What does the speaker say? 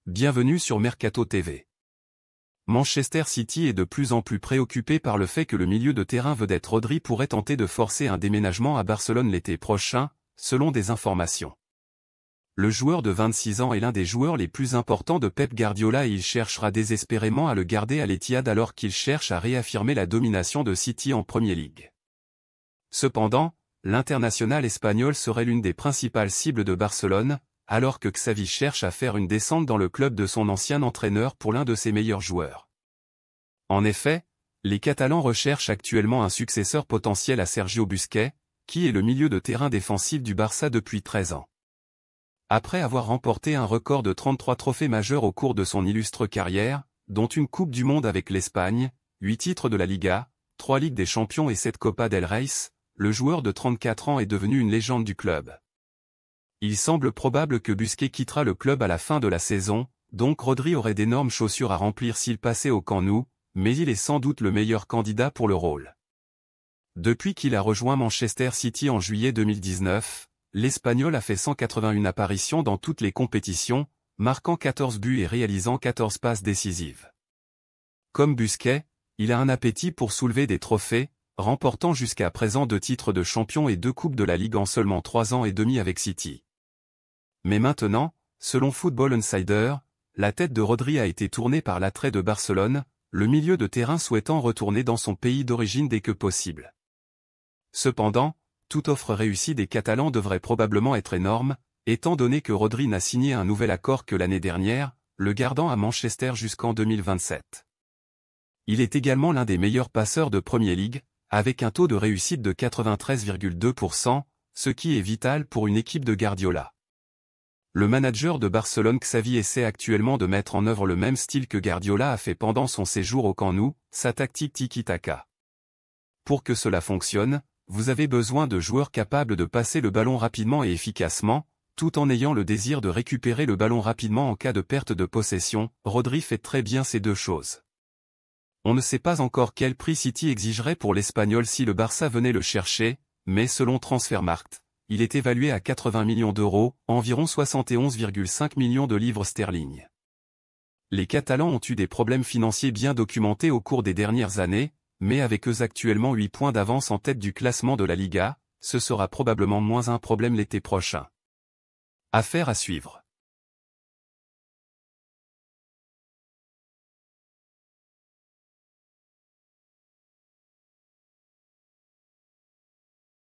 Bienvenue sur Mercato TV. Manchester City est de plus en plus préoccupé par le fait que le milieu de terrain vedette Rodri pourrait tenter de forcer un déménagement à Barcelone l'été prochain, selon des informations. Le joueur de 26 ans est l'un des joueurs les plus importants de Pep Guardiola et il cherchera désespérément à le garder à l'Etihad alors qu'il cherche à réaffirmer la domination de City en Premier League. Cependant, l'international espagnol serait l'une des principales cibles de Barcelone, alors que Xavi cherche à faire une descente dans le club de son ancien entraîneur pour l'un de ses meilleurs joueurs. En effet, les Catalans recherchent actuellement un successeur potentiel à Sergio Busquets, qui est le milieu de terrain défensif du Barça depuis 13 ans. Après avoir remporté un record de 33 trophées majeurs au cours de son illustre carrière, dont une Coupe du Monde avec l'Espagne, 8 titres de la Liga, 3 Ligues des Champions et 7 Copa del Rey, le joueur de 34 ans est devenu une légende du club. Il semble probable que Busquets quittera le club à la fin de la saison, donc Rodri aurait d'énormes chaussures à remplir s'il passait au Camp Nou, mais il est sans doute le meilleur candidat pour le rôle. Depuis qu'il a rejoint Manchester City en juillet 2019, l'Espagnol a fait 181 apparitions dans toutes les compétitions, marquant 14 buts et réalisant 14 passes décisives. Comme Busquets, il a un appétit pour soulever des trophées, remportant jusqu'à présent 2 titres de champion et 2 coupes de la Ligue en seulement 3 ans et demi avec City. Mais maintenant, selon Football Insider, la tête de Rodri a été tournée par l'attrait de Barcelone, le milieu de terrain souhaitant retourner dans son pays d'origine dès que possible. Cependant, toute offre réussie des Catalans devrait probablement être énorme, étant donné que Rodri n'a signé un nouvel accord que l'année dernière, le gardant à Manchester jusqu'en 2027. Il est également l'un des meilleurs passeurs de Premier League, avec un taux de réussite de 93,2%, ce qui est vital pour une équipe de Guardiola. Le manager de Barcelone Xavi essaie actuellement de mettre en œuvre le même style que Guardiola a fait pendant son séjour au Camp Nou, sa tactique tiki-taka. Pour que cela fonctionne, vous avez besoin de joueurs capables de passer le ballon rapidement et efficacement, tout en ayant le désir de récupérer le ballon rapidement en cas de perte de possession. Rodri fait très bien ces deux choses. On ne sait pas encore quel prix City exigerait pour l'Espagnol si le Barça venait le chercher, mais selon Transfermarkt, il est évalué à 80 millions d'euros, environ 71,5 millions de livres sterling. Les Catalans ont eu des problèmes financiers bien documentés au cours des dernières années, mais avec eux actuellement 8 points d'avance en tête du classement de la Liga, ce sera probablement moins un problème l'été prochain. Affaire à suivre.